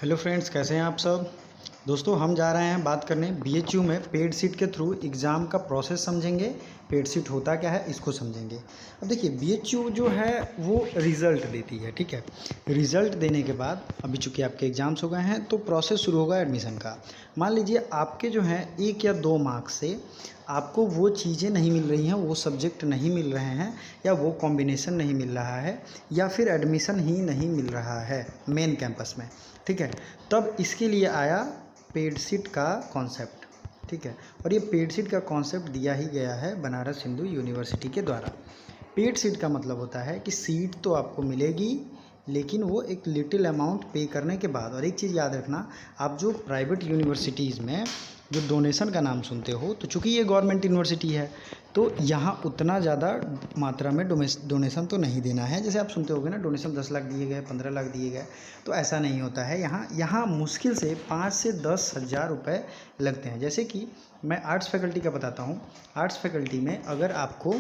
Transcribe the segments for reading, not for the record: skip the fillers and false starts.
Hello friends, कैसे हैं आप सब। दोस्तों, हम जा रहे हैं बात करने बीएचयू में पेड सीट के थ्रू एग्ज़ाम का प्रोसेस समझेंगे। पेड सीट होता क्या है इसको समझेंगे। अब देखिए, बीएचयू जो है वो रिज़ल्ट देती है, ठीक है। रिज़ल्ट देने के बाद अभी चूँकि आपके एग्ज़ाम्स हो गए हैं तो प्रोसेस शुरू होगा एडमिशन का। मान लीजिए आपके जो हैं 1 या 2 मार्क्स से आपको वो चीज़ें नहीं मिल रही हैं, वो सब्जेक्ट नहीं मिल रहे हैं, या वो कॉम्बिनेशन नहीं मिल रहा है, या फिर एडमिशन ही नहीं मिल रहा है मेन कैंपस में, ठीक है। तब इसके लिए आया पेड सीट का कॉन्सेप्ट, ठीक है। और ये पेड सीट का कॉन्सेप्ट दिया ही गया है बनारस हिंदू यूनिवर्सिटी के द्वारा। पेड सीट का मतलब होता है कि सीट तो आपको मिलेगी, लेकिन वो एक लिटिल अमाउंट पे करने के बाद। और एक चीज़ याद रखना, आप जो प्राइवेट यूनिवर्सिटीज़ में जो डोनेशन का नाम सुनते हो, तो चूँकि ये गवर्नमेंट यूनिवर्सिटी है तो यहाँ उतना ज़्यादा मात्रा में डोनेशन तो नहीं देना है। जैसे आप सुनते होगे ना, डोनेशन 10 लाख दिए गए, 15 लाख दिए गए, तो ऐसा नहीं होता है। यहाँ मुश्किल से 5 से 10 हज़ार रुपये लगते हैं। जैसे कि मैं आर्ट्स फैकल्टी का बताता हूँ। आर्ट्स फैकल्टी में अगर आपको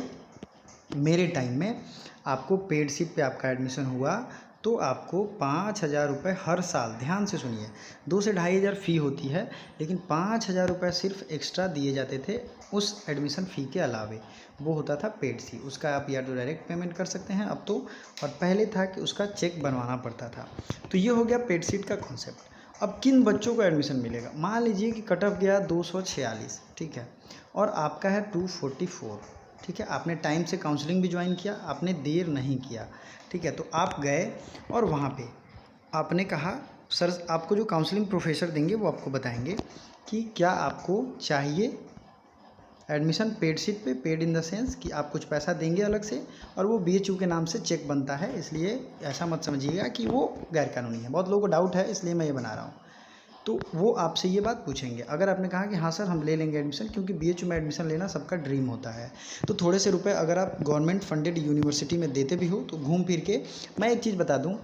मेरे टाइम में आपको पेड सीट पे आपका एडमिशन हुआ तो आपको 5,000 रुपये हर साल, ध्यान से सुनिए, 2 से 2,500 फ़ी होती है, लेकिन 5,000 रुपये सिर्फ एक्स्ट्रा दिए जाते थे उस एडमिशन फ़ी के अलावे। वो होता था पेड सी। उसका आप या तो डायरेक्ट पेमेंट कर सकते हैं अब तो, और पहले था कि उसका चेक बनवाना पड़ता था। तो ये हो गया पेड सीट का कॉन्सेप्ट। अब किन बच्चों को एडमिशन मिलेगा। मान लीजिए कि कट ऑफ गया 246, ठीक है, और आपका है 244, ठीक है। आपने टाइम से काउंसलिंग भी ज्वाइन किया, आपने देर नहीं किया, ठीक है। तो आप गए और वहाँ पे आपने कहा, सर आपको जो काउंसलिंग प्रोफेसर देंगे वो आपको बताएंगे कि क्या आपको चाहिए एडमिशन पेड सीट पे। पेड इन द सेंस कि आप कुछ पैसा देंगे अलग से, और वो बीएचयू के नाम से चेक बनता है, इसलिए ऐसा मत समझिएगा कि वो गैरकानूनी है। बहुत लोगों को डाउट है, इसलिए मैं ये बना रहा हूँ। तो वो आपसे ये बात पूछेंगे। अगर आपने कहा कि हाँ सर हम ले लेंगे एडमिशन, क्योंकि बीएचयू में एडमिशन लेना सबका ड्रीम होता है, तो थोड़े से रुपए अगर आप गवर्नमेंट फंडेड यूनिवर्सिटी में देते भी हो तो घूम फिर के, मैं एक चीज़ बता दूं,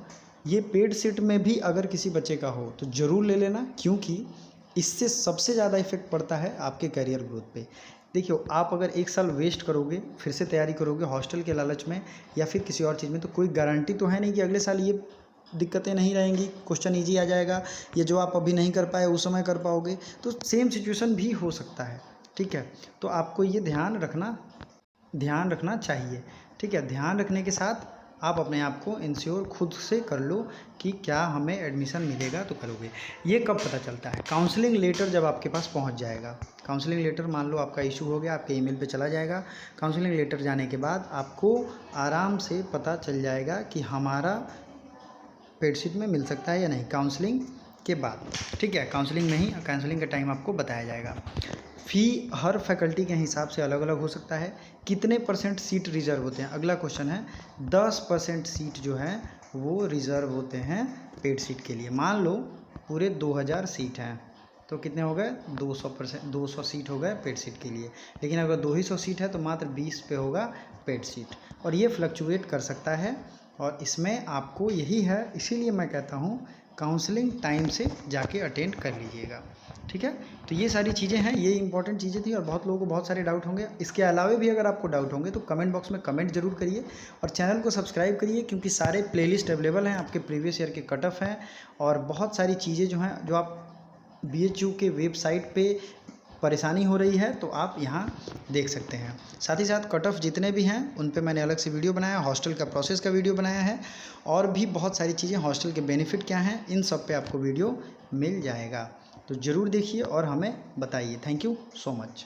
ये पेड सीट में भी अगर किसी बच्चे का हो तो ज़रूर ले लेना, क्योंकि इससे सबसे ज़्यादा इफेक्ट पड़ता है आपके करियर ग्रोथ पे। देखियो, आप अगर 1 साल वेस्ट करोगे, फिर से तैयारी करोगे हॉस्टल के लालच में या फिर किसी और चीज़ में, तो कोई गारंटी तो है नहीं कि अगले साल ये दिक्कतें नहीं रहेंगी, क्वेश्चन ईजी आ जाएगा, ये जो आप अभी नहीं कर पाए उस समय कर पाओगे। तो सेम सिचुएशन भी हो सकता है, ठीक है। तो आपको ये ध्यान रखना चाहिए, ठीक है। ध्यान रखने के साथ आप अपने आप को इंश्योर खुद से कर लो कि क्या हमें एडमिशन मिलेगा तो करोगे। ये कब पता चलता है, काउंसलिंग लेटर जब आपके पास पहुंच जाएगा। काउंसलिंग लेटर मान लो आपका इशू हो गया, आपके ईमेल पे चला जाएगा। काउंसलिंग लेटर जाने के बाद आपको आराम से पता चल जाएगा कि हमारा पेड सीट में मिल सकता है या नहीं, काउंसलिंग के बाद, ठीक है। काउंसलिंग नहीं, काउंसलिंग का टाइम आपको बताया जाएगा। फ़ी हर फैकल्टी के हिसाब से अलग अलग हो सकता है। कितने % सीट रिज़र्व होते हैं, अगला क्वेश्चन है। 10% सीट जो है वो रिज़र्व होते हैं पेड सीट के लिए। मान लो पूरे 2000 सीट हैं तो कितने हो गए, 200 सीट हो गए पेड सीट के लिए। लेकिन अगर 200 सीट है तो मात्र 20 पे होगा पेड सीट, और ये फ्लक्चुएट कर सकता है। और इसमें आपको यही है, इसीलिए मैं कहता हूँ काउंसलिंग टाइम से जाके अटेंड कर लीजिएगा, ठीक है। तो ये सारी चीज़ें हैं, ये इंपॉर्टेंट चीज़ें थी, और बहुत लोगों को बहुत सारे डाउट होंगे। इसके अलावा भी अगर आपको डाउट होंगे तो कमेंट बॉक्स में कमेंट जरूर करिए, और चैनल को सब्सक्राइब करिए, क्योंकि सारे प्लेलिस्ट अवेलेबल हैं, आपके प्रीवियस ईयर के कट ऑफ हैं, और बहुत सारी चीज़ें जो हैं, जो आप बीएचयू के वेबसाइट पे परेशानी हो रही है तो आप यहाँ देख सकते हैं। साथ ही साथ कट ऑफ जितने भी हैं उन पे मैंने अलग से वीडियो बनाया, हॉस्टल का प्रोसेस का वीडियो बनाया है, और भी बहुत सारी चीज़ें, हॉस्टल के बेनिफिट क्या हैं, इन सब पे आपको वीडियो मिल जाएगा। तो ज़रूर देखिए और हमें बताइए। Thank you so much.